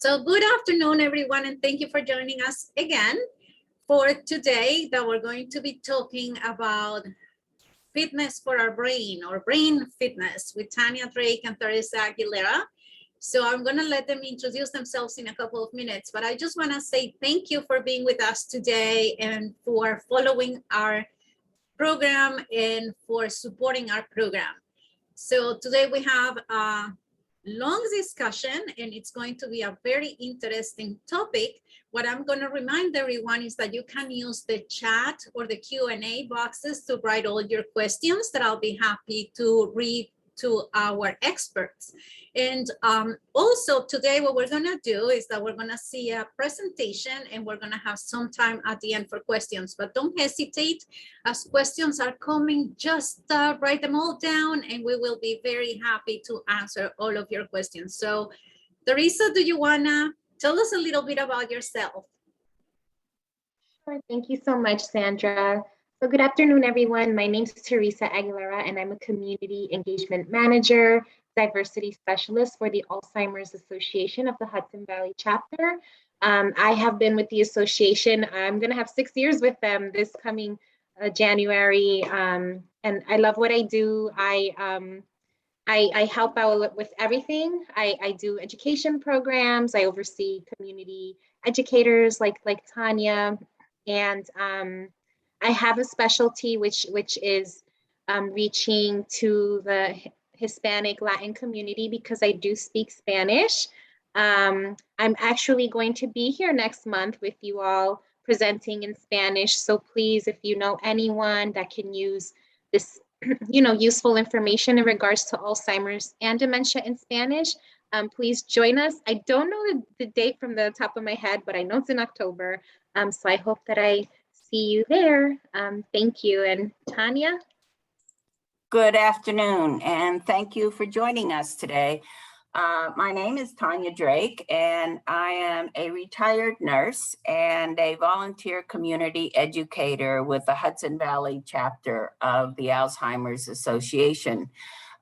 So good afternoon, everyone, and thank you for joining us again for today that we're going to be talking about fitness for our brain or brain fitness with Tanya Drake and Teresa Aguilera. So I'm going to let them introduce themselves in a couple of minutes, but I just want to say thank you for being with us today and for following our program and for supporting our program. So today we have a long discussion and it's going to be a very interesting topic. What I'm going to remind everyone is that you can use the chat or the Q&A boxes to write all your questions that I'll be happy to read to our experts. And also today what we're going to do is that we're going to see a presentation and we're going to have some time at the end for questions, but don't hesitate as questions are coming. Just write them all down and we will be very happy to answer all of your questions. So Teresa, do you want to tell us a little bit about yourself? Sure. Thank you so much, Sandra. So good afternoon, everyone. My name is Teresa Aguilera, and I'm a Community Engagement Manager, Diversity Specialist for the Alzheimer's Association of the Hudson Valley Chapter. I have been with the association. I'm going to have 6 years with them this coming January, and I love what I do. I help out with everything. I do education programs. I oversee community educators like Tanya, and I have a specialty which is reaching to the Hispanic Latin community because I do speak Spanish. I'm actually going to be here next month with you all presenting in Spanish. So please, if you know anyone that can use this, useful information in regards to Alzheimer's and dementia in Spanish, please join us. I don't know the date from the top of my head, but I know it's in October. So I hope that I see you there. Thank you. And Tanya? Good afternoon, and thank you for joining us today. My name is Tanya Drake, and I am a retired nurse and a volunteer community educator with the Hudson Valley chapter of the Alzheimer's Association.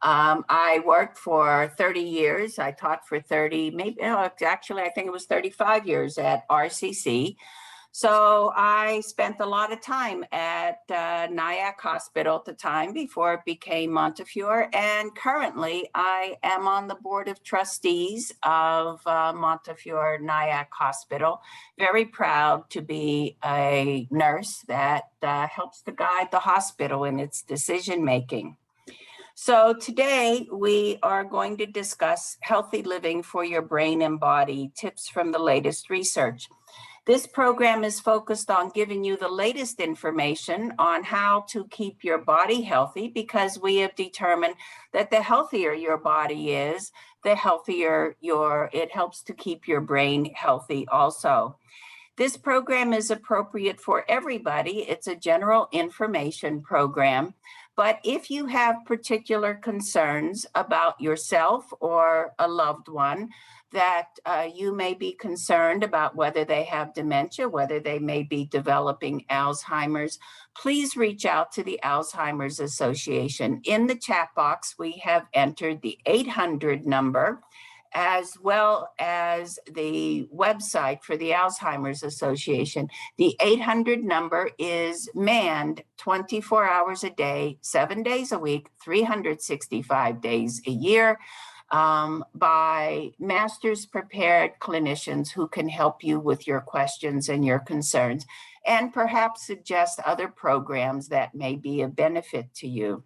I worked for 30 years. I taught for 30, actually, I think it was 35 years at RCC. So I spent a lot of time at Nyack Hospital at the time before it became Montefiore. And currently I am on the board of trustees of Montefiore Nyack Hospital. Very proud to be a nurse that helps to guide the hospital in its decision making. So today we are going to discuss healthy living for your brain and body, tips from the latest research. This program is focused on giving you the latest information on how to keep your body healthy, because we have determined that the healthier your body is, the healthier it helps to keep your brain healthy also. This program is appropriate for everybody. It's a general information program. But if you have particular concerns about yourself or a loved one, that you may be concerned about whether they have dementia, whether they may be developing Alzheimer's, please reach out to the Alzheimer's Association. In the chat box, we have entered the 800 number, as well as the website for the Alzheimer's Association. The 800 number is manned 24 hours a day, 7 days a week, 365 days a year, by masters prepared clinicians who can help you with your questions and your concerns, and perhaps suggest other programs that may be of benefit to you.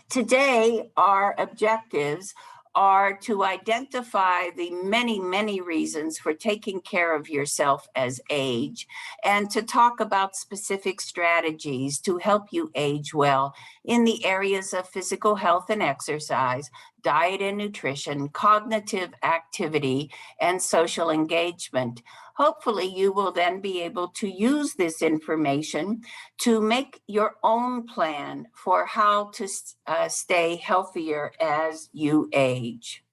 Today, our objectives are to identify the many, many reasons for taking care of yourself as age, and to talk about specific strategies to help you age well in the areas of physical health and exercise, diet and nutrition, cognitive activity, and social engagement. Hopefully, you will then be able to use this information to make your own plan for how to stay healthier as you age.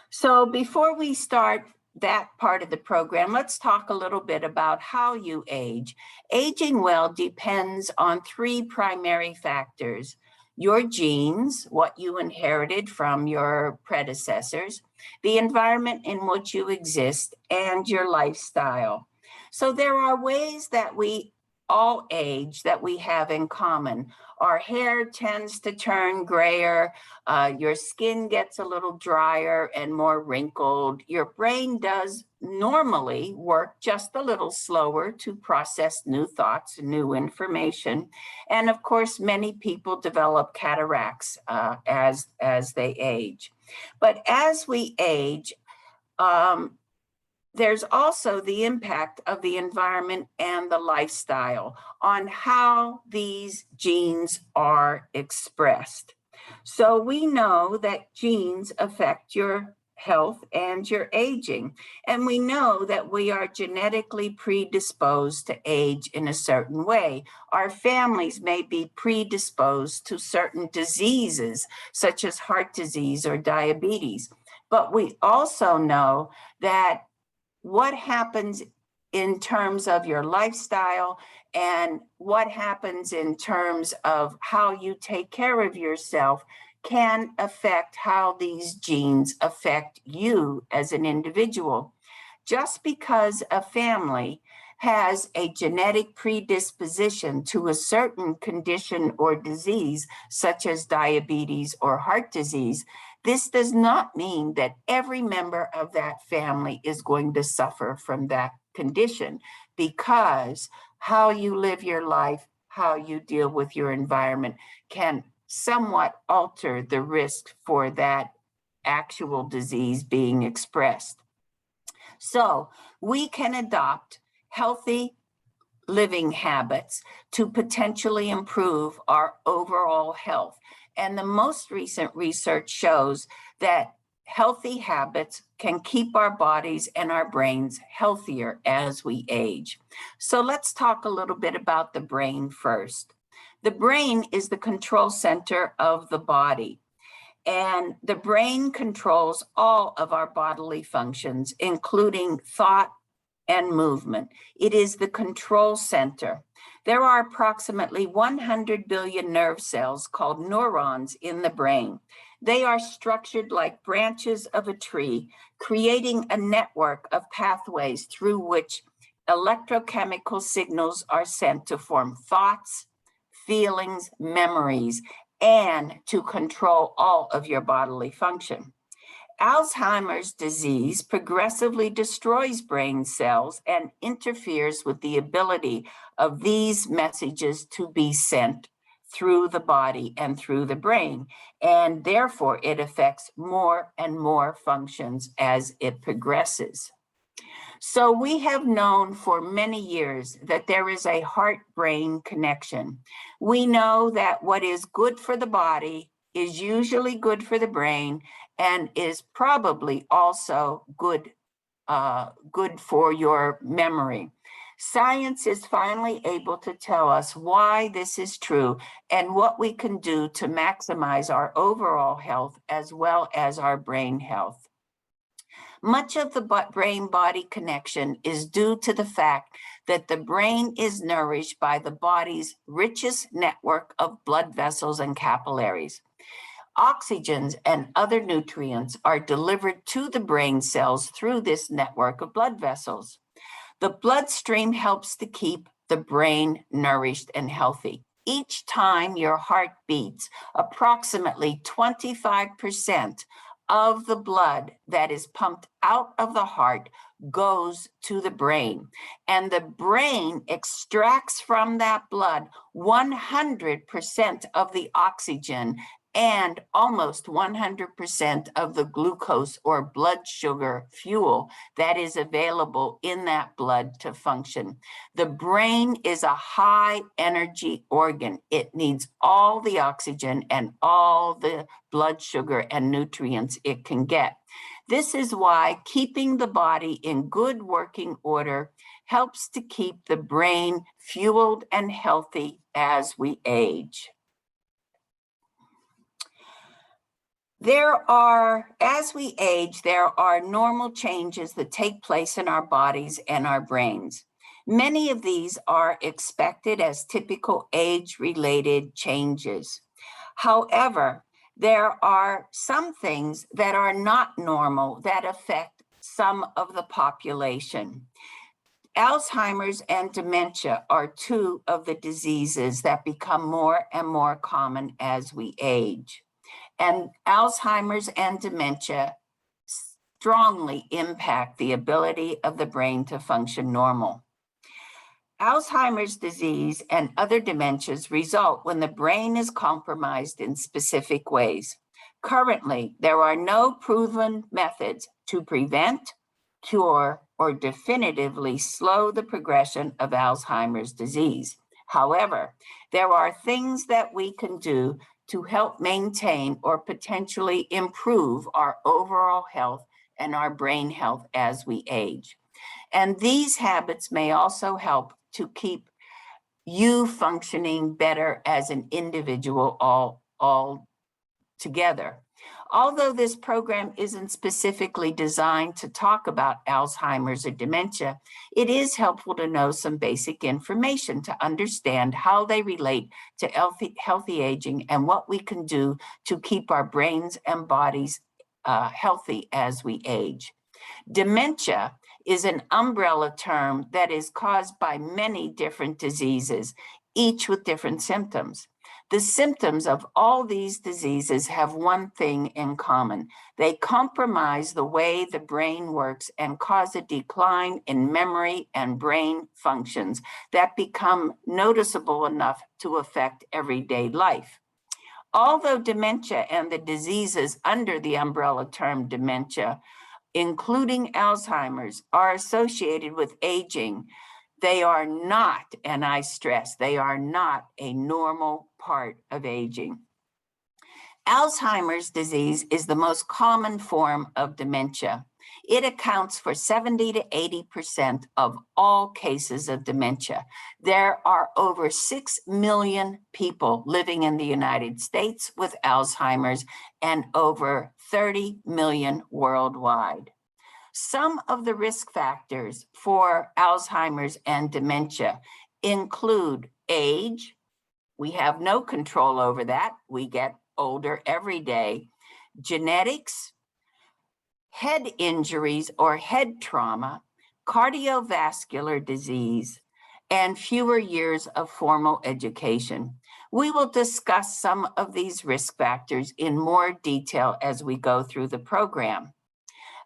So before we start that part of the program, let's talk a little bit about how you age. Aging well depends on three primary factors: your genes, what you inherited from your predecessors, the environment in which you exist, and your lifestyle. So there are ways that we all age that we have in common. Our hair tends to turn grayer, your skin gets a little drier and more wrinkled. Your brain does normally work just a little slower to process new thoughts, new information. And of course, many people develop cataracts as they age. But as we age, there's also the impact of the environment and the lifestyle on how these genes are expressed. So we know that genes affect your health and your aging. And we know that we are genetically predisposed to age in a certain way. Our families may be predisposed to certain diseases, such as heart disease or diabetes. But we also know that what happens in terms of your lifestyle and what happens in terms of how you take care of yourself can affect how these genes affect you as an individual. Just because a family has a genetic predisposition to a certain condition or disease, such as diabetes or heart disease, this does not mean that every member of that family is going to suffer from that condition, because how you live your life, how you deal with your environment can somewhat alter the risk for that actual disease being expressed. So we can adopt healthy living habits to potentially improve our overall health. And the most recent research shows that healthy habits can keep our bodies and our brains healthier as we age. So let's talk a little bit about the brain first. The brain is the control center of the body. And the brain controls all of our bodily functions, including thought and movement. It is the control center. There are approximately 100 billion nerve cells called neurons in the brain. They are structured like branches of a tree, creating a network of pathways through which electrochemical signals are sent to form thoughts, feelings, memories, and to control all of your bodily function. Alzheimer's disease progressively destroys brain cells and interferes with the ability of these messages to be sent through the body and through the brain. And therefore, it affects more and more functions as it progresses. So we have known for many years that there is a heart-brain connection. We know that what is good for the body is usually good for the brain and is probably also good for your memory. Science is finally able to tell us why this is true and what we can do to maximize our overall health as well as our brain health. Much of the brain-body connection is due to the fact that the brain is nourished by the body's richest network of blood vessels and capillaries. Oxygens and other nutrients are delivered to the brain cells through this network of blood vessels. The bloodstream helps to keep the brain nourished and healthy. Each time your heart beats, approximately 25% of the blood that is pumped out of the heart goes to the brain. And the brain extracts from that blood 100% of the oxygen and almost 100% of the glucose or blood sugar fuel that is available in that blood to function. The brain is a high energy organ. It needs all the oxygen and all the blood sugar and nutrients it can get. This is why keeping the body in good working order helps to keep the brain fueled and healthy as we age. As we age, there are normal changes that take place in our bodies and our brains. Many of these are expected as typical age-related changes. However, there are some things that are not normal that affect some of the population. Alzheimer's and dementia are two of the diseases that become more and more common as we age. And Alzheimer's and dementia strongly impact the ability of the brain to function normal. Alzheimer's disease and other dementias result when the brain is compromised in specific ways. Currently, there are no proven methods to prevent, cure, or definitively slow the progression of Alzheimer's disease. However, there are things that we can do to help maintain or potentially improve our overall health and our brain health as we age. And these habits may also help to keep you functioning better as an individual all together. Although this program isn't specifically designed to talk about Alzheimer's or dementia, it is helpful to know some basic information to understand how they relate to healthy aging and what we can do to keep our brains and bodies healthy as we age. Dementia is an umbrella term that is caused by many different diseases, each with different symptoms. The symptoms of all these diseases have one thing in common. They compromise the way the brain works and cause a decline in memory and brain functions that become noticeable enough to affect everyday life. Although dementia and the diseases under the umbrella term dementia, including Alzheimer's, are associated with aging, they are not, and I stress, they are not a normal part of aging. Alzheimer's disease is the most common form of dementia. It accounts for 70 to 80% of all cases of dementia. There are over 6 million people living in the United States with Alzheimer's and over 30 million worldwide. Some of the risk factors for Alzheimer's and dementia include age. We have no control over that. We get older every day. Genetics, head injuries or head trauma, cardiovascular disease, and fewer years of formal education. We will discuss some of these risk factors in more detail as we go through the program.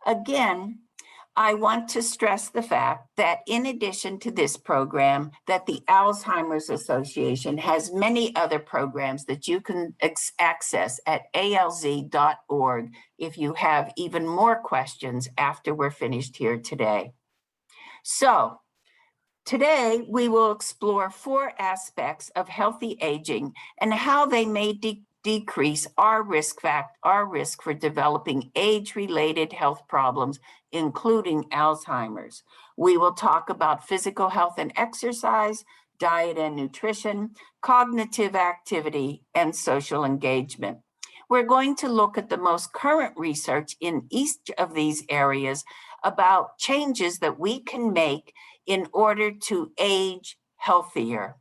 Again, I want to stress the fact that in addition to this program, that the Alzheimer's Association has many other programs that you can access at alz.org if you have even more questions after we're finished here today. So, today we will explore 4 aspects of healthy aging and how they may decrease our risk for developing age-related health problems, including Alzheimer's. We will talk about physical health and exercise, diet and nutrition, cognitive activity, and social engagement. We're going to look at the most current research in each of these areas about changes that we can make in order to age healthier.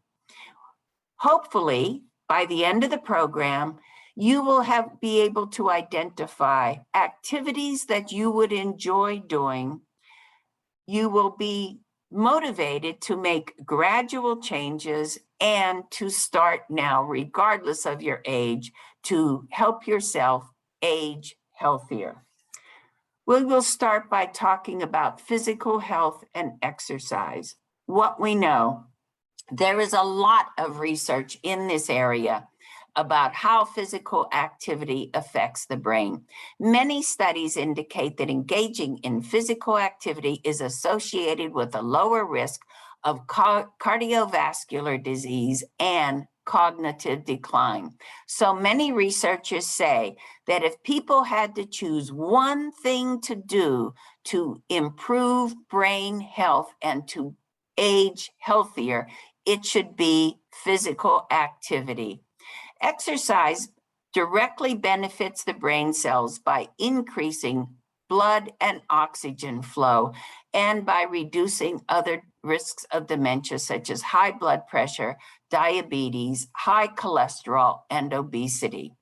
Hopefully, by the end of the program, you will be able to identify activities that you would enjoy doing. You will be motivated to make gradual changes and to start now, regardless of your age, to help yourself age healthier. We will start by talking about physical health and exercise. What we know. There is a lot of research in this area about how physical activity affects the brain. Many studies indicate that engaging in physical activity is associated with a lower risk of cardiovascular disease and cognitive decline. So many researchers say that if people had to choose one thing to do to improve brain health and to age healthier, it should be physical activity. Exercise directly benefits the brain cells by increasing blood and oxygen flow and by reducing other risks of dementia, such as high blood pressure, diabetes, high cholesterol, and obesity.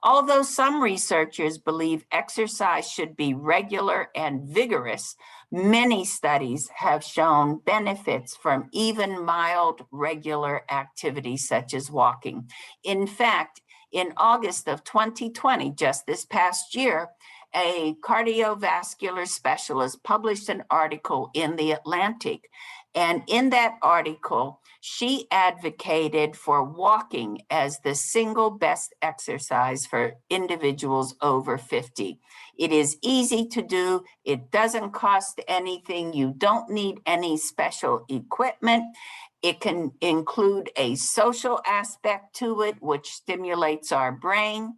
Although some researchers believe exercise should be regular and vigorous, many studies have shown benefits from even mild, regular activities such as walking. In fact, in August of 2020, just this past year, a cardiovascular specialist published an article in The Atlantic. And in that article, she advocated for walking as the single best exercise for individuals over 50. It is easy to do. It doesn't cost anything. You don't need any special equipment. It can include a social aspect to it, which stimulates our brain.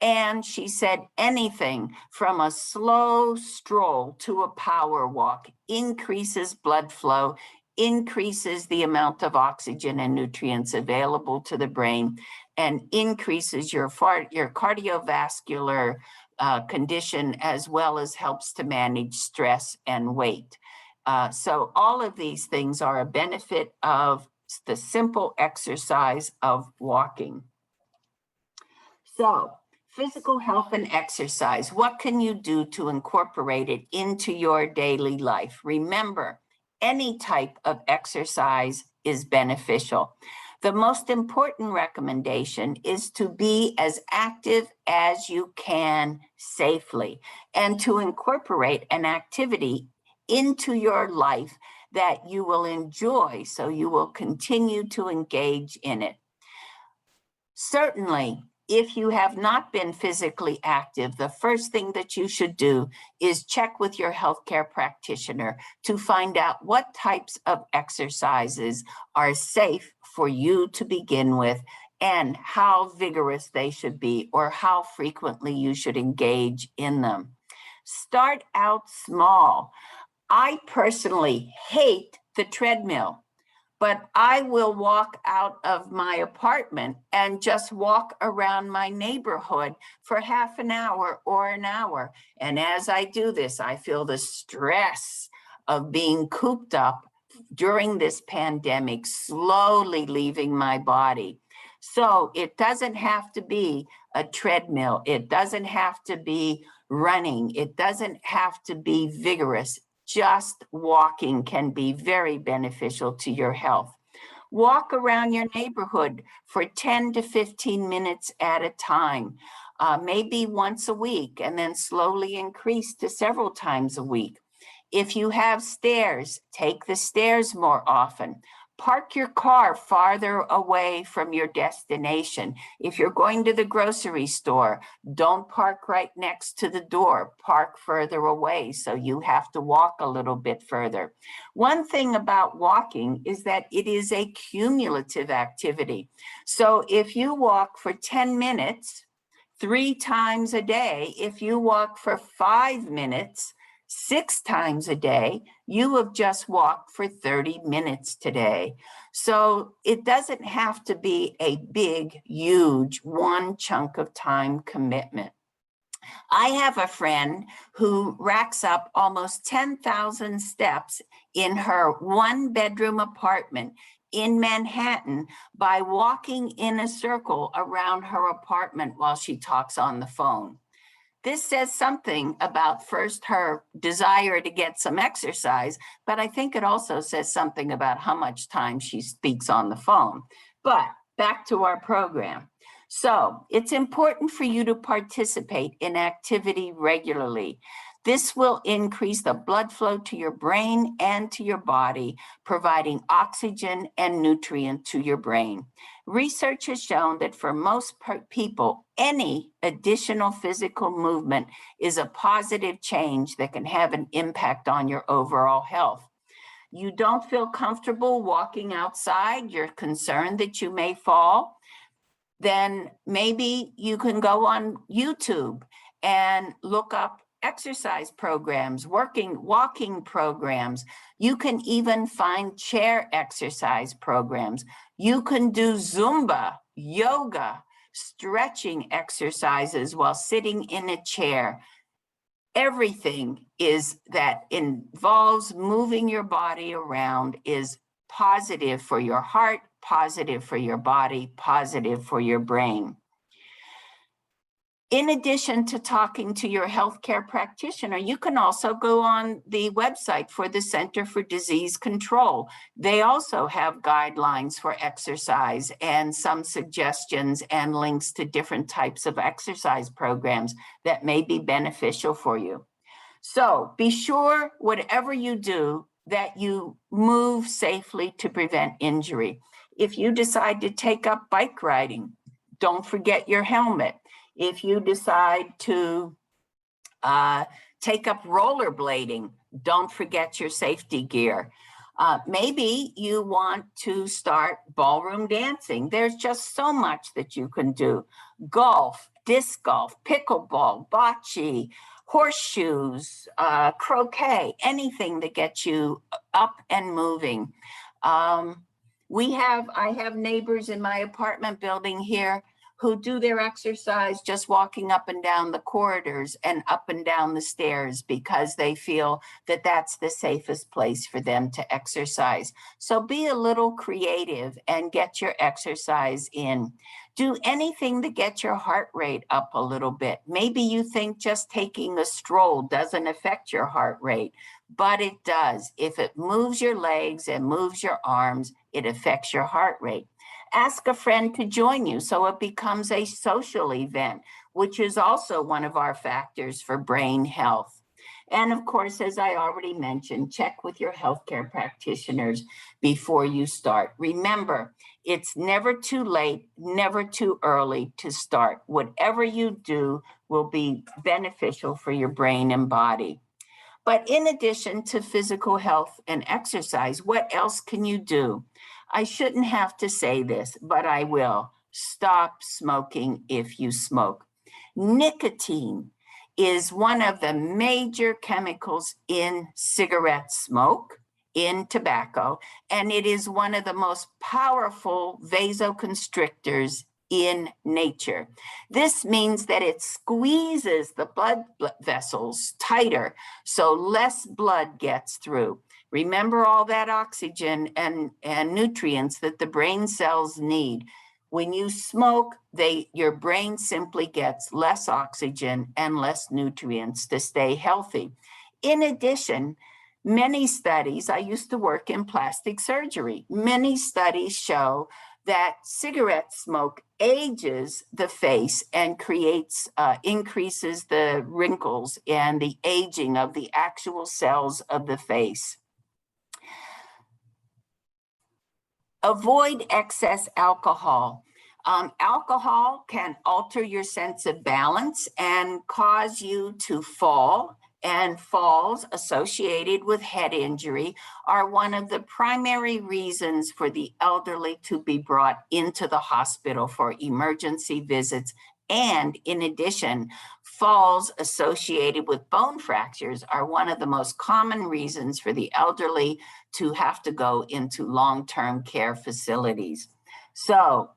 And she said anything from a slow stroll to a power walk increases blood flow, increases the amount of oxygen and nutrients available to the brain, and increases your cardiovascular condition, as well as helps to manage stress and weight. So all of these things are a benefit of the simple exercise of walking. So, physical health and exercise, what can you do to incorporate it into your daily life? Remember, any type of exercise is beneficial. The most important recommendation is to be as active as you can safely, and to incorporate an activity into your life that you will enjoy, so you will continue to engage in it. Certainly, if you have not been physically active, the first thing that you should do is check with your healthcare practitioner to find out what types of exercises are safe for you to begin with, and how vigorous they should be, or how frequently you should engage in them. Start out small. I personally hate the treadmill, but I will walk out of my apartment and just walk around my neighborhood for half an hour or an hour. And as I do this, I feel the stress of being cooped up during this pandemic slowly leaving my body. So it doesn't have to be a treadmill. It doesn't have to be running. It doesn't have to be vigorous. Just walking can be very beneficial to your health. Walk around your neighborhood for 10 to 15 minutes at a time, maybe once a week, and then slowly increase to several times a week. If you have stairs, take the stairs more often. Park your car farther away from your destination. If you're going to the grocery store, don't park right next to the door. Park further away, so you have to walk a little bit further. One thing about walking is that it is a cumulative activity. So if you walk for 10 minutes, 3 times a day, if you walk for 5 minutes, 6 times a day, you have just walked for 30 minutes today. So it doesn't have to be a big, huge, one chunk of time commitment. I have a friend who racks up almost 10,000 steps in her 1-bedroom apartment in Manhattan by walking in a circle around her apartment while she talks on the phone. This says something about, first, her desire to get some exercise, but I think it also says something about how much time she speaks on the phone. But back to our program. So it's important for you to participate in activity regularly. This will increase the blood flow to your brain and to your body, providing oxygen and nutrient to your brain. Research has shown that for most people, any additional physical movement is a positive change that can have an impact on your overall health. You don't feel comfortable walking outside, you're concerned that you may fall, then maybe you can go on YouTube and look up exercise programs, walking programs. You can even find chair exercise programs. You can do Zumba, yoga, stretching exercises while sitting in a chair. everything that involves moving your body around is positive for your heart, positive for your body, positive for your brain. In addition to talking to your healthcare practitioner, you can also go on the website for the Center for Disease Control. They also have guidelines for exercise and some suggestions and links to different types of exercise programs that may be beneficial for you. So be sure, whatever you do, that you move safely to prevent injury. If you decide to take up bike riding, don't forget your helmet. If you decide to take up rollerblading, don't forget your safety gear. Maybe you want to start ballroom dancing. There's just so much that you can do. Golf, disc golf, pickleball, bocce, horseshoes, croquet, anything that gets you up and moving. I have neighbors in my apartment building here who do their exercise just walking up and down the corridors and up and down the stairs because they feel that that's the safest place for them to exercise. So be a little creative and get your exercise in. Do anything to get your heart rate up a little bit. Maybe you think just taking a stroll doesn't affect your heart rate, but it does. If it moves your legs and moves your arms, it affects your heart rate. Ask a friend to join you so it becomes a social event, which is also one of our factors for brain health. And of course, as I already mentioned, check with your healthcare practitioners before you start. Remember, it's never too late, never too early to start. Whatever you do will be beneficial for your brain and body. But in addition to physical health and exercise, what else can you do? I shouldn't have to say this, but I will. Stop smoking if you smoke. Nicotine is one of the major chemicals in cigarette smoke, in tobacco, and it is one of the most powerful vasoconstrictors in nature. This means that it squeezes the blood vessels tighter, so less blood gets through. Remember all that oxygen and nutrients that the brain cells need. When you smoke, your brain simply gets less oxygen and less nutrients to stay healthy. In addition, many studies, I used to work in plastic surgery, many studies show that cigarette smoke ages the face and increases the wrinkles and the aging of the actual cells of the face. Avoid excess alcohol. Alcohol can alter your sense of balance and cause you to fall, and falls associated with head injury are one of the primary reasons for the elderly to be brought into the hospital for emergency visits. And in addition, falls associated with bone fractures are one of the most common reasons for the elderly to have to go into long-term care facilities. So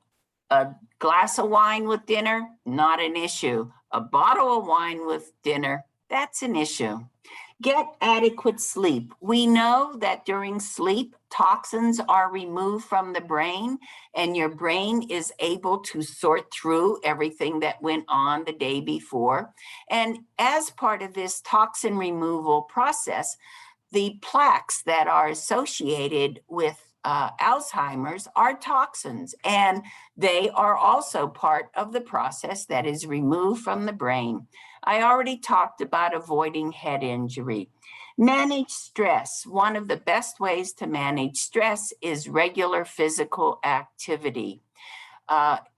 a glass of wine with dinner, not an issue. A bottle of wine with dinner, that's an issue. Get adequate sleep. We know that during sleep, toxins are removed from the brain and your brain is able to sort through everything that went on the day before. And as part of this toxin removal process, the plaques that are associated with Alzheimer's are toxins, and they are also part of the process that is removed from the brain. I already talked about avoiding head injury. Manage stress. One of the best ways to manage stress is regular physical activity.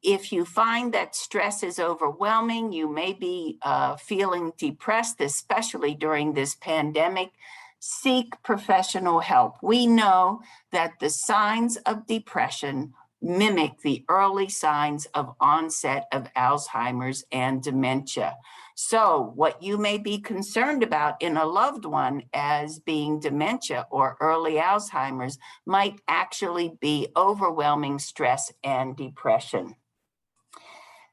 If you find that stress is overwhelming, you may be feeling depressed, especially during this pandemic. Seek professional help. We know that the signs of depression mimic the early signs of onset of Alzheimer's and dementia. So what you may be concerned about in a loved one as being dementia or early Alzheimer's might actually be overwhelming stress and depression.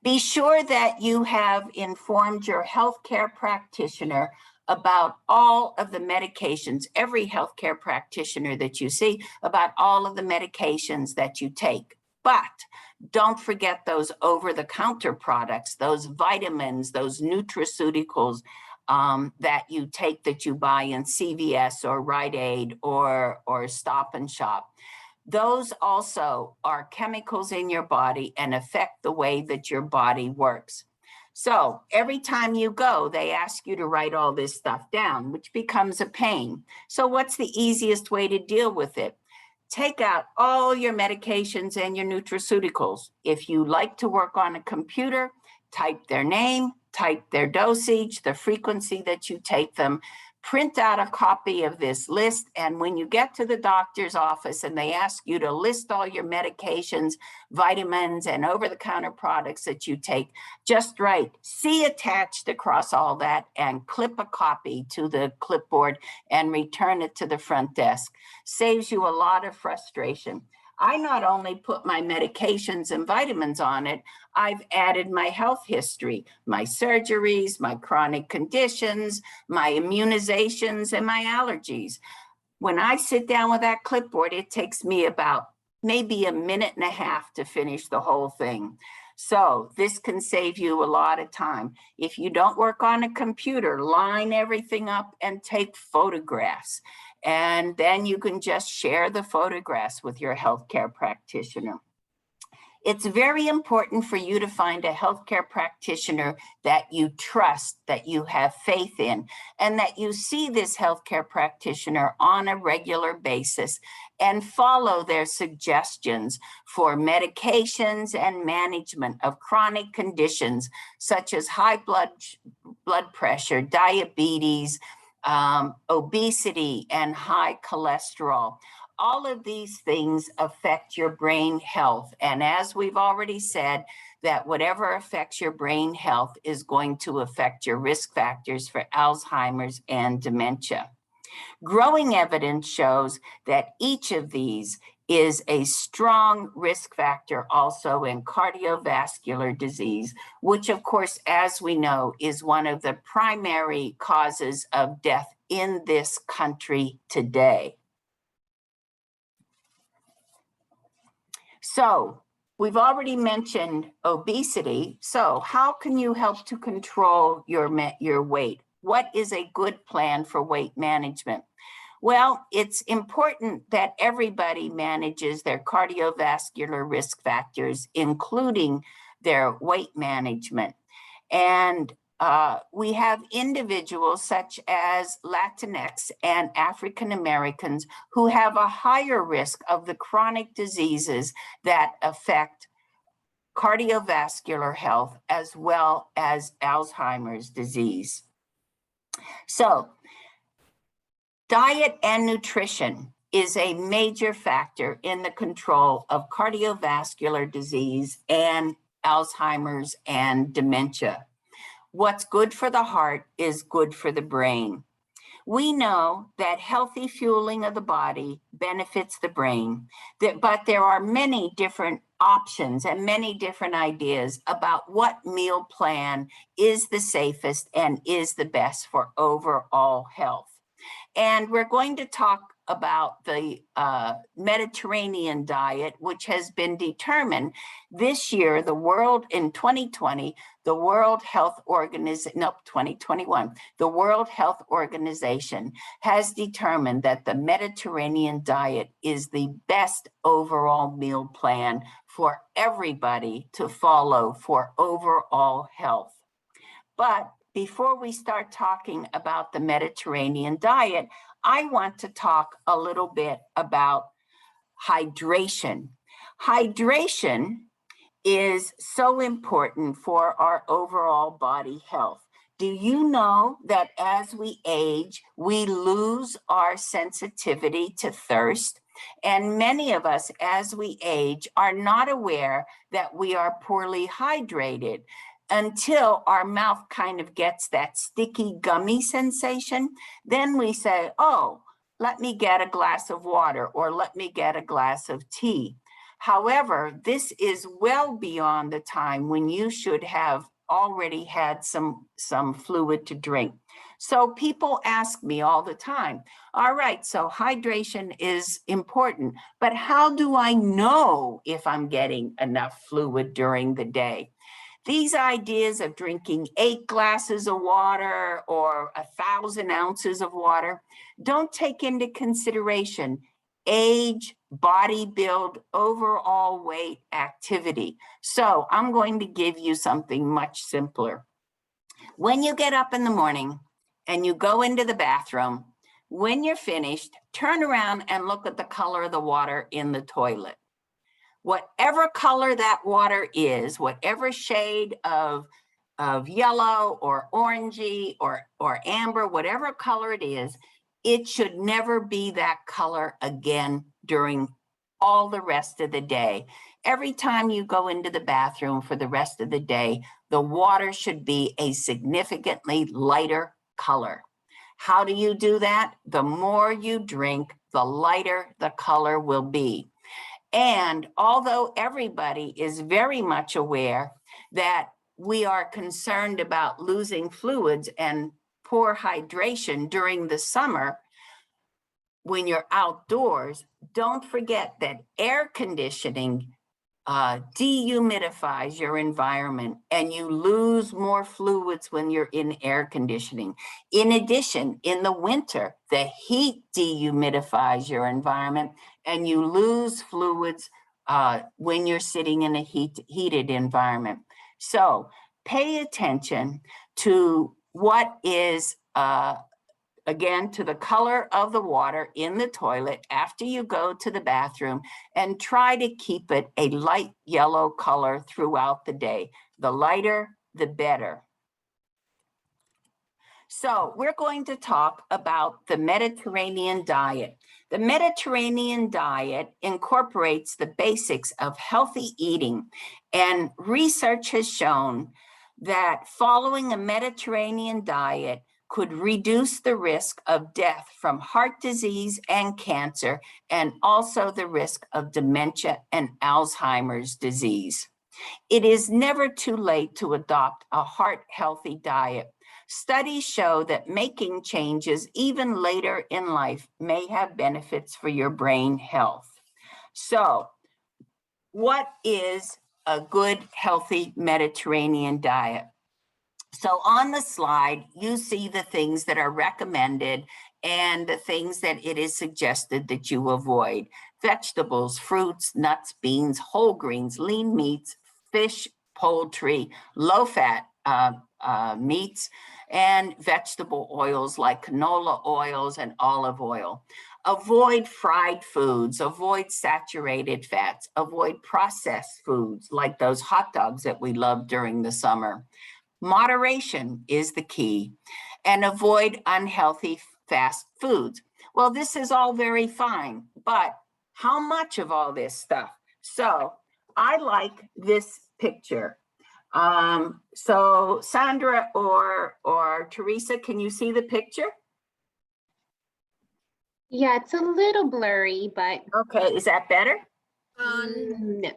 Be sure that you have informed your healthcare practitioner about all of the medications, every healthcare practitioner that you see, about all of the medications that you take. But don't forget those over-the-counter products, those vitamins, those nutraceuticals that you take, that you buy in CVS or Rite Aid or Stop and Shop. Those also are chemicals in your body and affect the way that your body works. So every time you go, they ask you to write all this stuff down, which becomes a pain. So what's the easiest way to deal with it? Take out all your medications and your nutraceuticals. If you like to work on a computer, type their name, type their dosage, the frequency that you take them, print out a copy of this list, and when you get to the doctor's office and they ask you to list all your medications, vitamins, and over-the-counter products that you take, just write C attached across all that and clip a copy to the clipboard and return it to the front desk. Saves you a lot of frustration. I not only put my medications and vitamins on it, I've added my health history, my surgeries, my chronic conditions, my immunizations, and my allergies. When I sit down with that clipboard, it takes me about maybe a minute and a half to finish the whole thing. So this can save you a lot of time. If you don't work on a computer, line everything up and take photographs. And then you can just share the photographs with your healthcare practitioner. It's very important for you to find a healthcare practitioner that you trust, that you have faith in, and that you see this healthcare practitioner on a regular basis and follow their suggestions for medications and management of chronic conditions such as high blood pressure, diabetes, obesity, and high cholesterol. All of these things affect your brain health. And as we've already said, that whatever affects your brain health is going to affect your risk factors for Alzheimer's and dementia. Growing evidence shows that each of these is a strong risk factor also in cardiovascular disease, which of course, as we know, is one of the primary causes of death in this country today. So we've already mentioned obesity. So how can you help to control your weight? What is a good plan for weight management? Well, it's important that everybody manages their cardiovascular risk factors, including their weight management. And we have individuals such as Latinx and African Americans who have a higher risk of the chronic diseases that affect cardiovascular health as well as Alzheimer's disease. So, diet and nutrition is a major factor in the control of cardiovascular disease and Alzheimer's and dementia. What's good for the heart is good for the brain. We know that healthy fueling of the body benefits the brain, but there are many different options and many different ideas about what meal plan is the safest and is the best for overall health. And we're going to talk about the Mediterranean diet, which has been determined this year, the world in 2020, the World Health Organization, no, 2021, the World Health Organization has determined that the Mediterranean diet is the best overall meal plan for everybody to follow for overall health. But before we start talking about the Mediterranean diet, I want to talk a little bit about hydration. Hydration is so important for our overall body health. Do you know that as we age, we lose our sensitivity to thirst? And many of us, as we age, are not aware that we are poorly hydrated until our mouth kind of gets that sticky gummy sensation. Then we say, oh, let me get a glass of water or let me get a glass of tea. However, this is well beyond the time when you should have already had some fluid to drink. So people ask me all the time, all right, so hydration is important, but how do I know if I'm getting enough fluid during the day? These ideas of drinking 8 glasses of water or 1,000 ounces of water don't take into consideration age, body build, overall weight, activity. So I'm going to give you something much simpler. When you get up in the morning and you go into the bathroom, when you're finished, turn around and look at the color of the water in the toilet. Whatever color that water is, whatever shade of yellow or orangey or amber, whatever color it is, it should never be that color again during all the rest of the day. Every time you go into the bathroom for the rest of the day, the water should be a significantly lighter color. How do you do that? The more you drink, the lighter the color will be. And although everybody is very much aware that we are concerned about losing fluids and poor hydration during the summer, when you're outdoors, don't forget that air conditioning dehumidifies your environment and you lose more fluids when you're in air conditioning. In addition, in the winter, the heat dehumidifies your environment and you lose fluids when you're sitting in a heated environment. So pay attention to what is again, to the color of the water in the toilet after you go to the bathroom, and try to keep it a light yellow color throughout the day. The lighter, the better. So we're going to talk about the Mediterranean diet. The Mediterranean diet incorporates the basics of healthy eating, and research has shown that following a Mediterranean diet could reduce the risk of death from heart disease and cancer, and also the risk of dementia and Alzheimer's disease. It is never too late to adopt a heart-healthy diet. Studies show that making changes even later in life may have benefits for your brain health. So, what is a good, healthy Mediterranean diet? So on the slide, you see the things that are recommended and the things that it is suggested that you avoid. Vegetables, fruits, nuts, beans, whole grains, lean meats, fish, poultry, low-fat meats, and vegetable oils like canola oils and olive oil. Avoid fried foods, avoid saturated fats, avoid processed foods like those hot dogs that we love during the summer. Moderation is the key, and avoid unhealthy fast foods. Well, this is all very fine, but how much of all this stuff? So I like this picture. So Sandra or Teresa, can you see the picture? Yeah, it's a little blurry, but. Okay, is that better? No.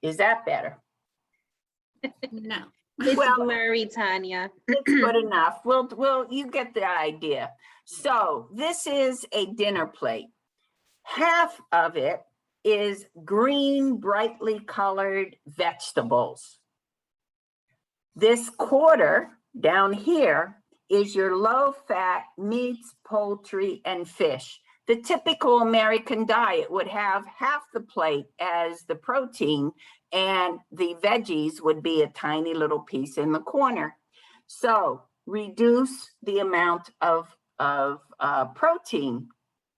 Is that better? No. It's blurry, Tanya. It's good enough. Well, you get the idea. So this is a dinner plate. Half of it is green, brightly colored vegetables. This quarter down here is your low-fat meats, poultry, and fish. The typical American diet would have half the plate as the protein, and the veggies would be a tiny little piece in the corner. So reduce the amount of protein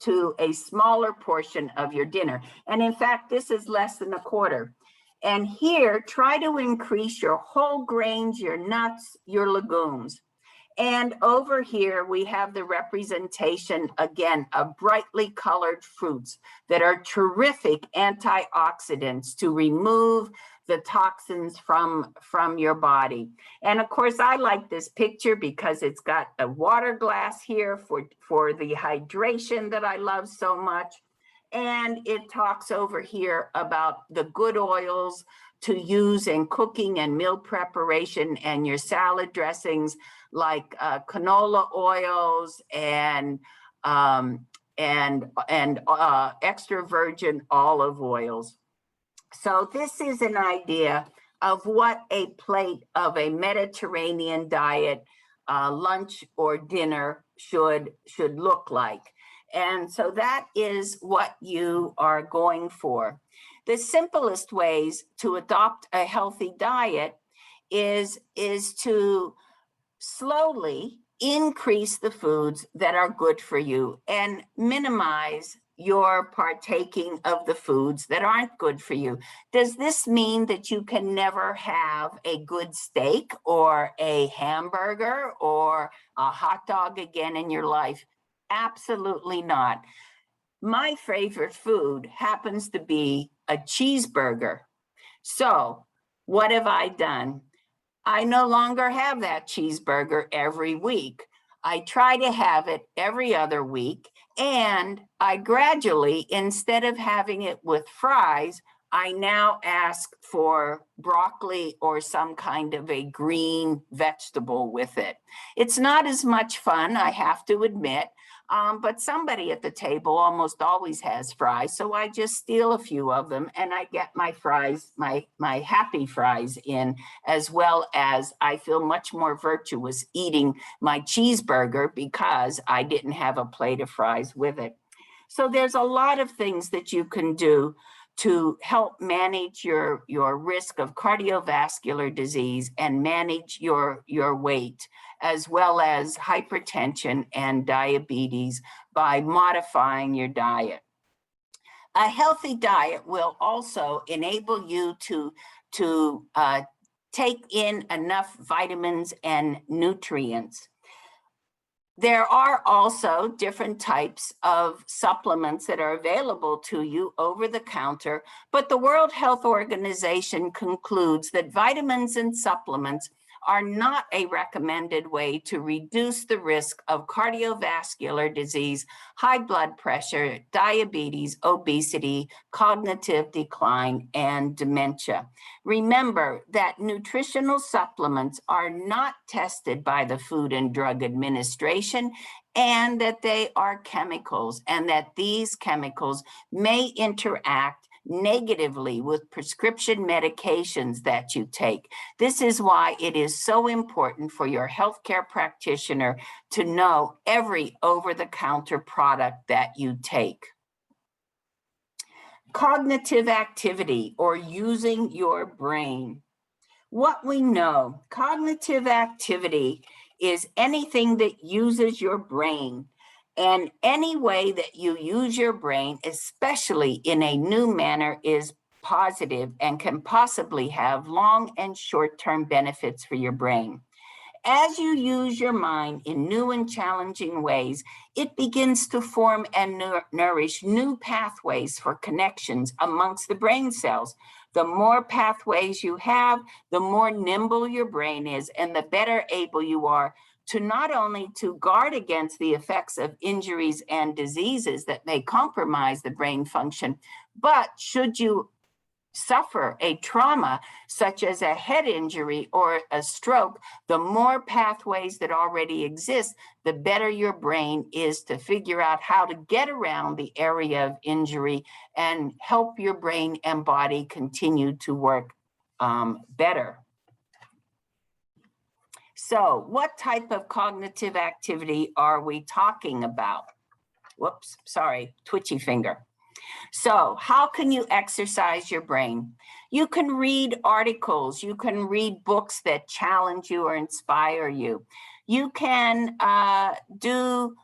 to a smaller portion of your dinner. And in fact, this is less than a quarter. And here, try to increase your whole grains, your nuts, your legumes. And over here, we have the representation, again, of brightly colored fruits that are terrific antioxidants to remove the toxins from your body. And of course, I like this picture because it's got a water glass here for the hydration that I love so much. And it talks over here about the good oils, to use in cooking and meal preparation and your salad dressings, like canola oils and extra virgin olive oils. So this is an idea of what a plate of a Mediterranean diet, lunch or dinner should look like. And so that is what you are going for. The simplest ways to adopt a healthy diet is to slowly increase the foods that are good for you and minimize your partaking of the foods that aren't good for you. Does this mean that you can never have a good steak or a hamburger or a hot dog again in your life? Absolutely not. My favorite food happens to be a cheeseburger. So what have I done? I no longer have that cheeseburger every week. I try to have it every other week, and I gradually, instead of having it with fries, I now ask for broccoli or some kind of a green vegetable with it. It's not as much fun, I have to admit, but somebody at the table almost always has fries, so I just steal a few of them and I get my fries, my happy fries in, as well as I feel much more virtuous eating my cheeseburger because I didn't have a plate of fries with it. So there's a lot of things that you can do to help manage your risk of cardiovascular disease and manage your weight, as well as hypertension and diabetes, by modifying your diet. A healthy diet will also enable you to take in enough vitamins and nutrients. There are also different types of supplements that are available to you over the counter, but the World Health Organization concludes that vitamins and supplements are not a recommended way to reduce the risk of cardiovascular disease, high blood pressure, diabetes, obesity, cognitive decline, and dementia. Remember that nutritional supplements are not tested by the Food and Drug Administration, and that they are chemicals, and that these chemicals may interact negatively with prescription medications that you take. This is why it is so important for your healthcare practitioner to know every over-the-counter product that you take. Cognitive activity, or using your brain. What we know, cognitive activity is anything that uses your brain. And any way that you use your brain, especially in a new manner, is positive and can possibly have long and short-term benefits for your brain. As you use your mind in new and challenging ways, it begins to form and nourish new pathways for connections amongst the brain cells. The more pathways you have, the more nimble your brain is, and the better able you are to not only to guard against the effects of injuries and diseases that may compromise the brain function, but should you suffer a trauma such as a head injury or a stroke, the more pathways that already exist, the better your brain is to figure out how to get around the area of injury and help your brain and body continue to work better. So what type of cognitive activity are we talking about? Whoops, sorry, twitchy finger. So how can you exercise your brain? You can read articles, you can read books that challenge you or inspire you. You can do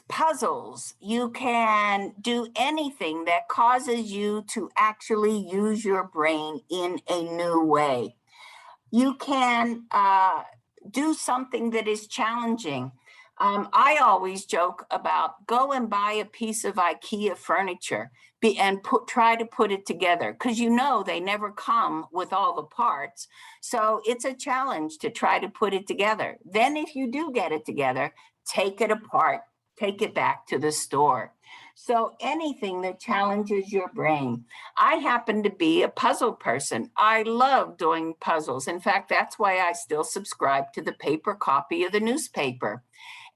puzzles, you can do anything that causes you to actually use your brain in a new way. You can do something that is challenging. I always joke about go and buy a piece of IKEA furniture and try to put it together, because you know they never come with all the parts. So it's a challenge to try to put it together. Then if you do get it together, take it apart, take it back to the store. So anything that challenges your brain. I happen to be a puzzle person. I love doing puzzles. In fact, that's why I still subscribe to the paper copy of the newspaper.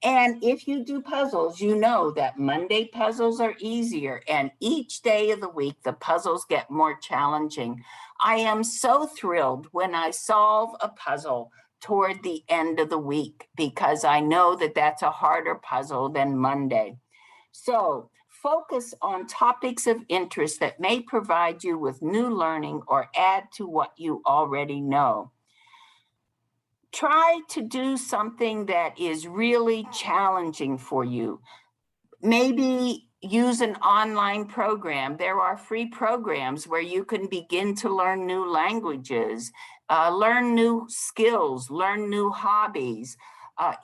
And if you do puzzles, you know that Monday puzzles are easier, and each day of the week, the puzzles get more challenging. I am so thrilled when I solve a puzzle toward the end of the week, because I know that that's a harder puzzle than Monday. So focus on topics of interest that may provide you with new learning or add to what you already know. Try to do something that is really challenging for you. Maybe use an online program. There are free programs where you can begin to learn new languages, learn new skills, learn new hobbies,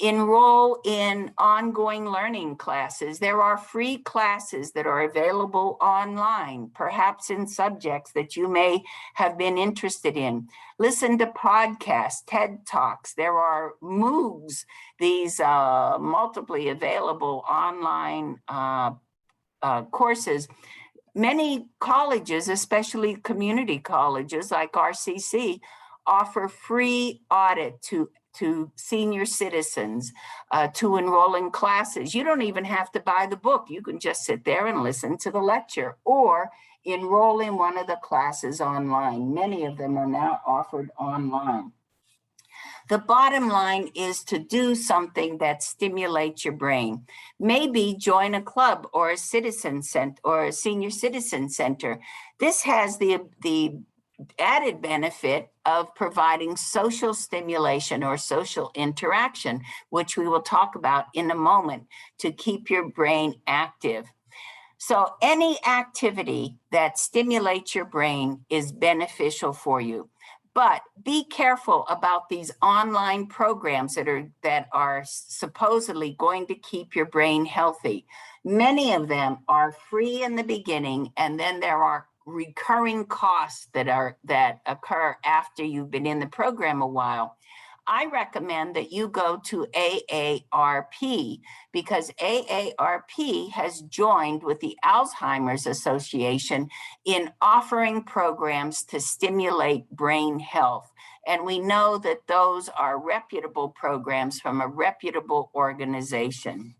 enroll in ongoing learning classes. There are free classes that are available online, perhaps in subjects that you may have been interested in. Listen to podcasts, TED Talks. There are MOOCs, these multiply available online courses. Many colleges, especially community colleges like RCC, offer free audit to senior citizens to enroll in classes. You don't even have to buy the book. You can just sit there and listen to the lecture or enroll in one of the classes online. Many of them are now offered online. The bottom line is to do something that stimulates your brain. Maybe join a club or a citizen center or a senior citizen center. This has the added benefit of providing social stimulation or social interaction, which we will talk about in a moment, to keep your brain active. So any activity that stimulates your brain is beneficial for you. But be careful about these online programs that are supposedly going to keep your brain healthy. Many of them are free in the beginning, and then there are recurring costs that occur after you've been in the program a while. I recommend that you go to AARP, because AARP has joined with the Alzheimer's Association in offering programs to stimulate brain health. And we know that those are reputable programs from a reputable organization.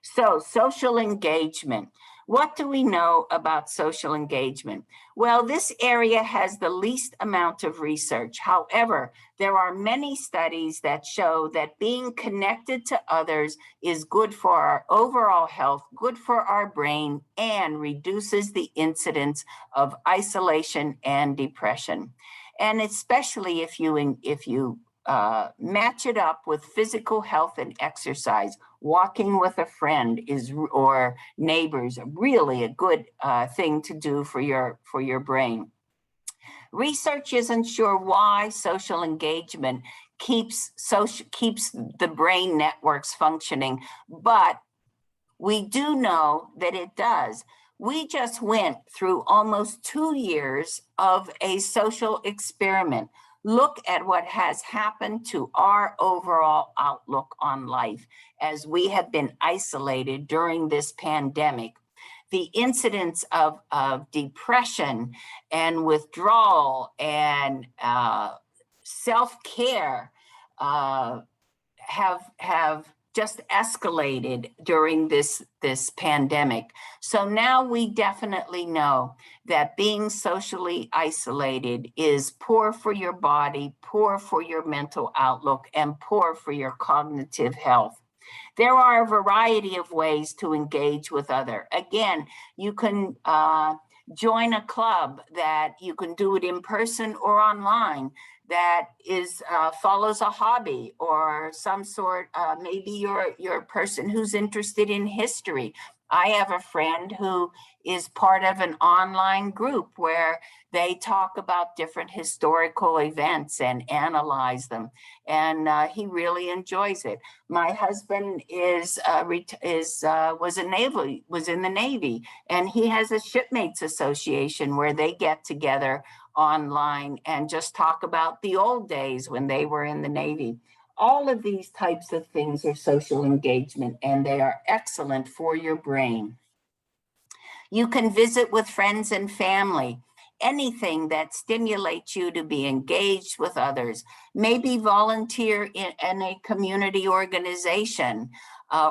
So, social engagement. What do we know about social engagement? Well, this area has the least amount of research. However, there are many studies that show that being connected to others is good for our overall health, good for our brain, and reduces the incidence of isolation and depression. And especially if you match it up with physical health and exercise. Walking with a friend or neighbors, really a good thing to do for your brain. Research isn't sure why social engagement keeps the brain networks functioning, but we do know that it does. We just went through almost 2 years of a social experiment. Look at what has happened to our overall outlook on life as we have been isolated during this pandemic. The incidence of depression and withdrawal and self-care have just escalated during this pandemic. So now we definitely know that being socially isolated is poor for your body, poor for your mental outlook, and poor for your cognitive health. There are a variety of ways to engage with others. Again, you can join a club that you can do it in person or online that follows a hobby or some sort. Maybe you're a person who's interested in history. I have a friend who is part of an online group where they talk about different historical events and analyze them, and he really enjoys it. My husband was in the Navy, and he has a shipmates association where they get together online and just talk about the old days when they were in the Navy. All of these types of things are social engagement, and they are excellent for your brain. You can visit with friends and family. Anything that stimulates you to be engaged with others. Maybe volunteer in a community organization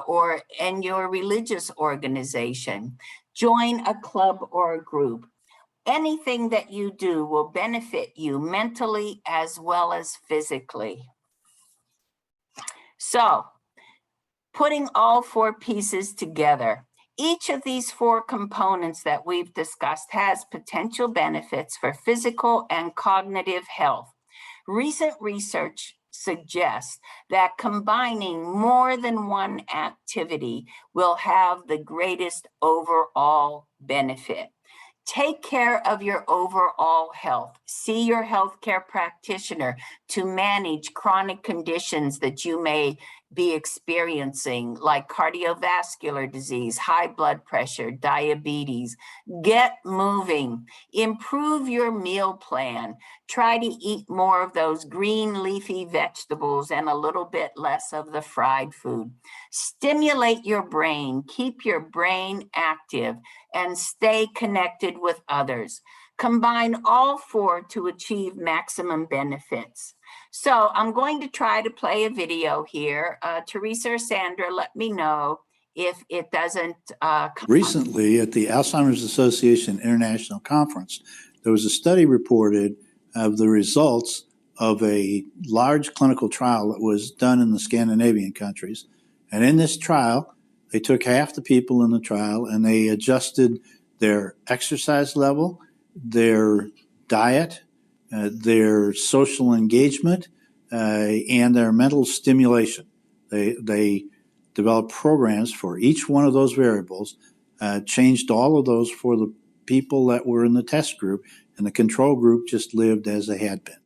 or in your religious organization. Join a club or a group. Anything that you do will benefit you mentally as well as physically. So, putting all four pieces together, each of these four components that we've discussed has potential benefits for physical and cognitive health. Recent research suggests that combining more than one activity will have the greatest overall benefit. Take care of your overall health. See your healthcare practitioner to manage chronic conditions that you may be experiencing, like cardiovascular disease, high blood pressure, diabetes. Get moving. Improve your meal plan. Try to eat more of those green leafy vegetables and a little bit less of the fried food. Stimulate your brain. Keep your brain active and stay connected with others. Combine all four to achieve maximum benefits. So I'm going to try to play a video here. Teresa or Sandra, let me know if it doesn't. Recently, at the Alzheimer's Association International Conference, there was a study reported of the results of a large clinical trial that was done in the Scandinavian countries. And in this trial, they took half the people in the trial and they adjusted their exercise level, their diet, their social engagement, and their mental stimulation. They developed programs for each one of those variables, changed all of those for the people that were in the test group, and the control group just lived as they had been.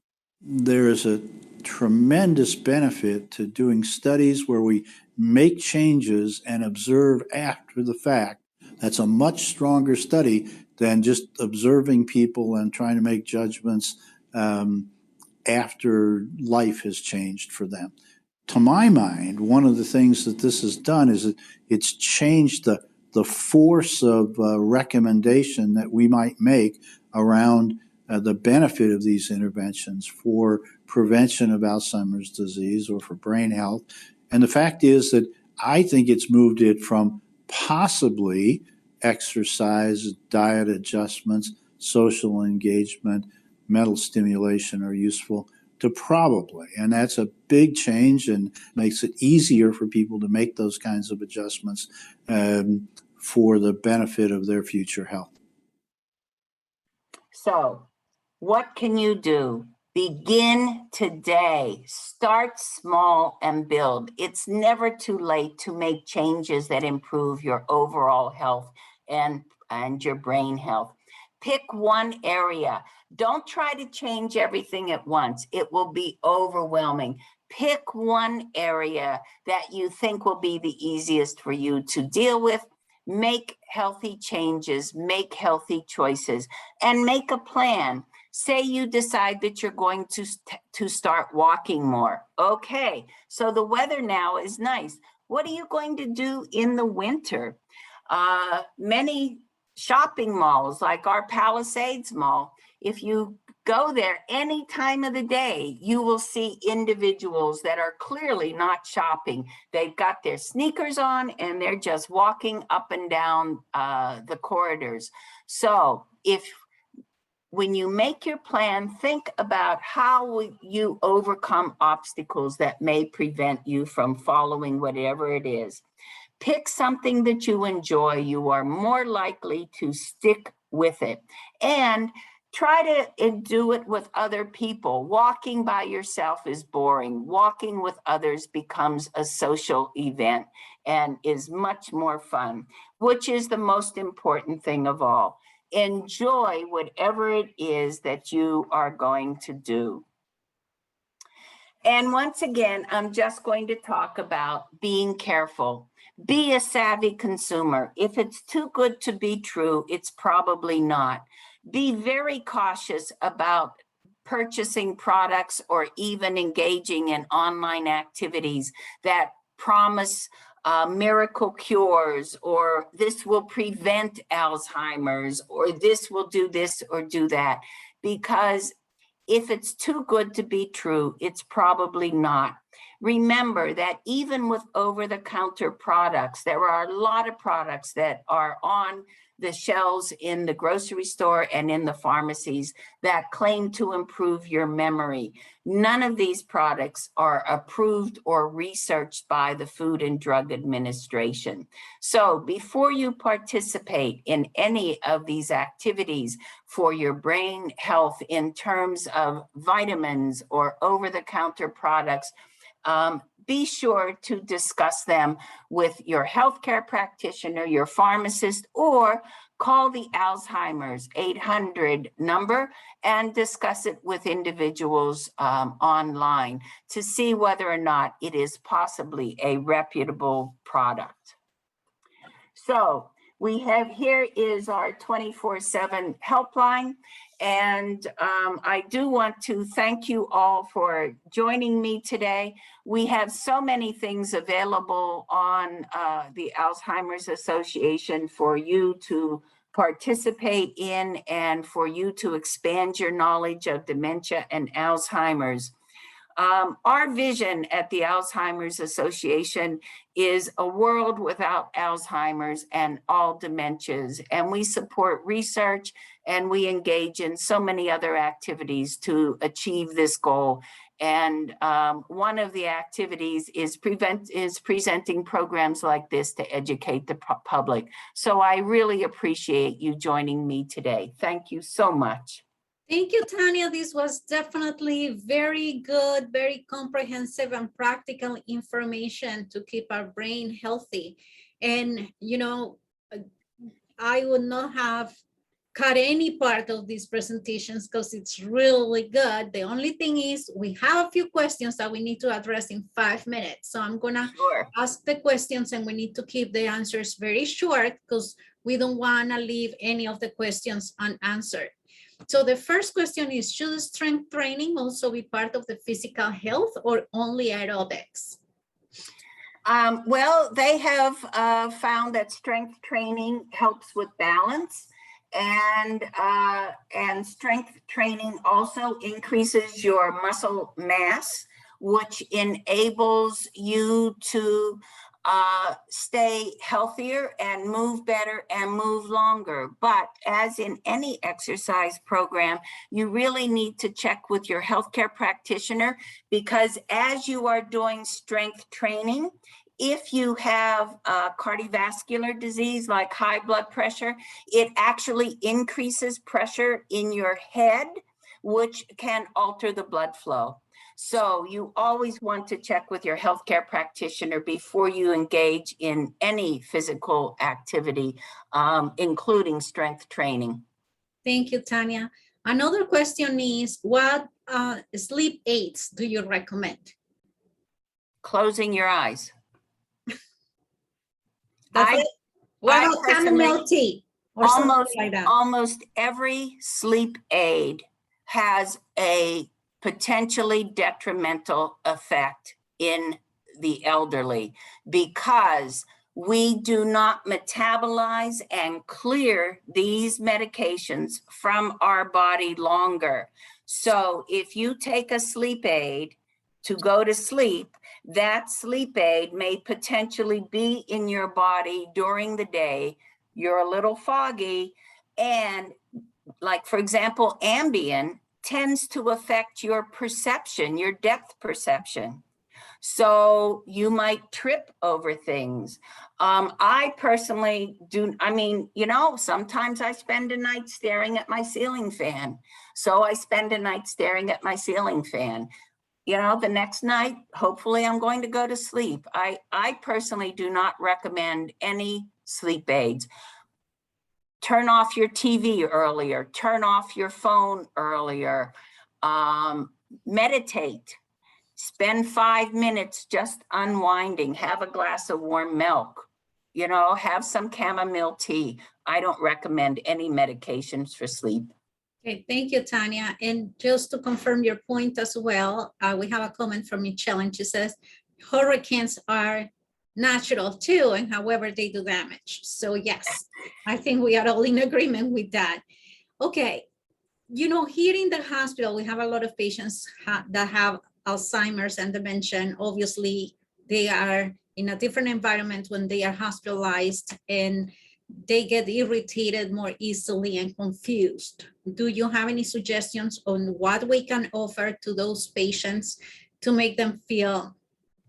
There is a tremendous benefit to doing studies where we make changes and observe after the fact. That's a much stronger study than just observing people and trying to make judgments after life has changed for them. To my mind, one of the things that this has done is it's changed the force of recommendation that we might make around the benefit of these interventions for prevention of Alzheimer's disease or for brain health. And the fact is that I think it's moved it from possibly exercise, diet adjustments, social engagement, mental stimulation are useful to probably. And that's a big change and makes it easier for people to make those kinds of adjustments for the benefit of their future health. So, what can you do? Begin today. Start small and build. It's never too late to make changes that improve your overall health and your brain health. Pick one area. Don't try to change everything at once. It will be overwhelming. Pick one area that you think will be the easiest for you to deal with. Make healthy changes, make healthy choices, and make a plan. Say you decide that you're going to start walking more. Okay, so the weather now is nice. What are you going to do in the winter? Many shopping malls, like our Palisades Mall, if you go there any time of the day, you will see individuals that are clearly not shopping. They've got their sneakers on and they're just walking up and down the corridors. So when you make your plan, think about how will you overcome obstacles that may prevent you from following whatever it is. Pick something that you enjoy. You are more likely to stick with it. And try to do it with other people. Walking by yourself is boring. Walking with others becomes a social event and is much more fun, which is the most important thing of all. Enjoy whatever it is that you are going to do. And once again, I'm just going to talk about being careful. Be a savvy consumer. If it's too good to be true, it's probably not. Be very cautious about purchasing products or even engaging in online activities that promise miracle cures, or this will prevent Alzheimer's, or this will do this or do that. Because if it's too good to be true, it's probably not. Remember that even with over-the-counter products, there are a lot of products that are on the shelves in the grocery store and in the pharmacies that claim to improve your memory. None of these products are approved or researched by the Food and Drug Administration. So before you participate in any of these activities for your brain health in terms of vitamins or over-the-counter products, be sure to discuss them with your healthcare practitioner, your pharmacist, or call the Alzheimer's 800 number and discuss it with individuals online to see whether or not it is possibly a reputable product. So we have, here is our 24/7 helpline. And I do want to thank you all for joining me today. We have so many things available on the Alzheimer's Association for you to participate in and for you to expand your knowledge of dementia and Alzheimer's. Our vision at the Alzheimer's Association is a world without Alzheimer's and all dementias, and we support research and we engage in so many other activities to achieve this goal. And one of the activities is presenting programs like this to educate the public. So I really appreciate you joining me today. Thank you so much. Thank you, Tanya. This was definitely very good, very comprehensive and practical information to keep our brain healthy. And, you know, I would not have cut any part of these presentations because it's really good. The only thing is we have a few questions that we need to address in 5 minutes. So I'm gonna ask the questions and we need to keep the answers very short because we don't wanna leave any of the questions unanswered. So the first question is, should strength training also be part of the physical health or only aerobics? Well, they have found that strength training helps with balance, and strength training also increases your muscle mass, which enables you to stay healthier and move better and move longer. But as in any exercise program, you really need to check with your healthcare practitioner, because as you are doing strength training, if you have cardiovascular disease like high blood pressure, it actually increases pressure in your head, which can alter the blood flow. So you always want to check with your healthcare practitioner before you engage in any physical activity, including strength training. Thank you, Tanya. Another question is, what sleep aids do you recommend? Closing your eyes. What about chamomile tea or something like that? Almost every sleep aid has a potentially detrimental effect in the elderly because we do not metabolize and clear these medications from our body longer. So if you take a sleep aid to go to sleep, that sleep aid may potentially be in your body during the day. You're a little foggy, and like, for example, Ambien tends to affect your perception, your depth perception. So you might trip over things. I personally do, I mean, you know, sometimes I spend a night staring at my ceiling fan. So I spend a night staring at my ceiling fan. You know, the next night, hopefully I'm going to go to sleep. I personally do not recommend any sleep aids. Turn off your TV earlier, turn off your phone earlier, meditate, spend 5 minutes just unwinding, have a glass of warm milk, you know, have some chamomile tea. I don't recommend any medications for sleep. Okay, thank you, Tanya. And just to confirm your point as well, we have a comment from Michelle, and she says, hurricanes are natural too, and however they do damage. So yes, I think we are all in agreement with that. Okay, you know, here in the hospital, we have a lot of patients that have Alzheimer's and dementia, and obviously they are in a different environment when they are hospitalized, and they get irritated more easily and confused. Do you have any suggestions on what we can offer to those patients to make them feel,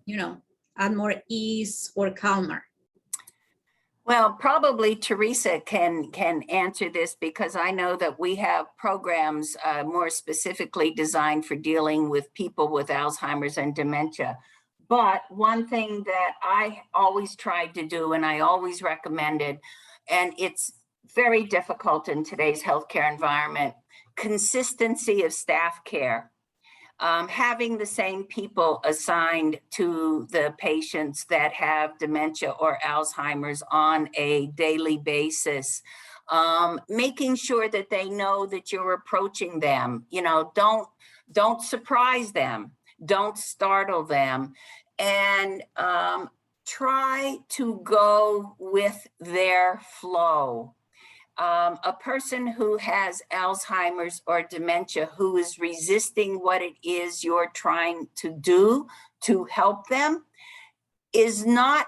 you know, at more ease or calmer? Well, probably Teresa can answer this, because I know that we have programs more specifically designed for dealing with people with Alzheimer's and dementia. But one thing that I always tried to do, and I always recommended, and it's very difficult in today's healthcare environment, consistency of staff care. Having the same people assigned to the patients that have dementia or Alzheimer's on a daily basis, making sure that they know that you're approaching them. You know, don't surprise them, don't startle them, and try to go with their flow. A person who has Alzheimer's or dementia who is resisting what it is you're trying to do to help them is not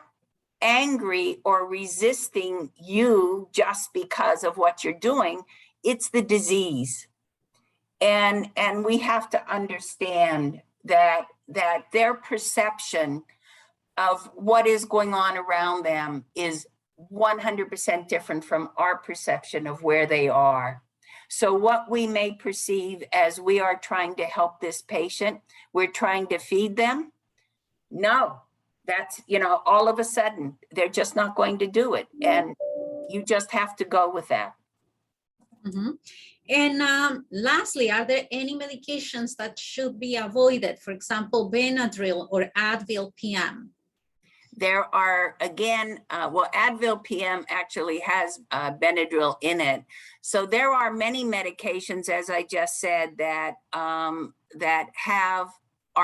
angry or resisting you just because of what you're doing. It's the disease. And we have to understand that their perception of what is going on around them is 100% different from our perception of where they are. So what we may perceive as we are trying to help this patient, we're trying to feed them. No, that's, you know, all of a sudden, they're just not going to do it. And you just have to go with that. Mm-hmm. And lastly, are there any medications that should be avoided? For example, Benadryl or Advil PM? There are, again, well, Advil PM actually has Benadryl in it. So there are many medications, as I just said, that are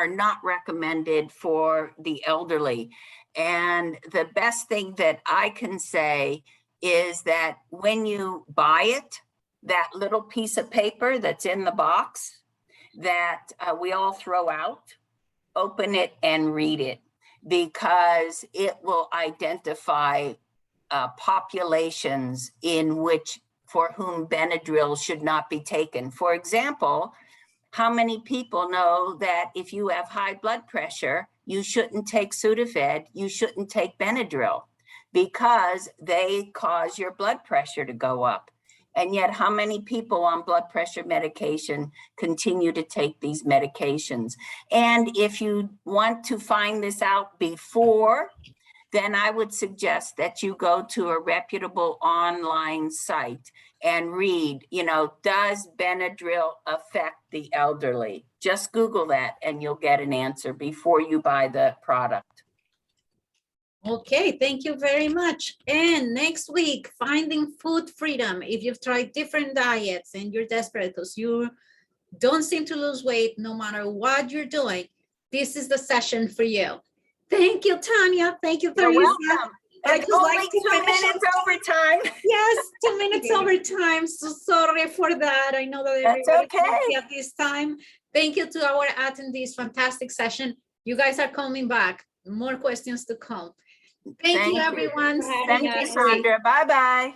not recommended for the elderly. And the best thing that I can say is that when you buy it, that little piece of paper that's in the box that we all throw out, open it and read it, because it will identify populations in which for whom Benadryl should not be taken. For example, how many people know that if you have high blood pressure, you shouldn't take Sudafed, you shouldn't take Benadryl, because they cause your blood pressure to go up. And yet how many people on blood pressure medication continue to take these medications? And if you want to find this out before, then I would suggest that you go to a reputable online site and read, you know, does Benadryl affect the elderly? Just Google that and you'll get an answer before you buy the product. Okay, thank you very much. And next week, finding food freedom. If you've tried different diets and you're desperate because you don't seem to lose weight no matter what you're doing, this is the session for you. Thank you, Tanya. Thank you, Teresa. You're welcome. It's only 2 minutes overtime. Yes, 2 minutes overtime. So sorry for that. I know that That's okay. at this time. Thank you to our attendees. Fantastic session. You guys are coming back. More questions to come. Thank you, everyone. Thank you, Sandra. Bye-bye.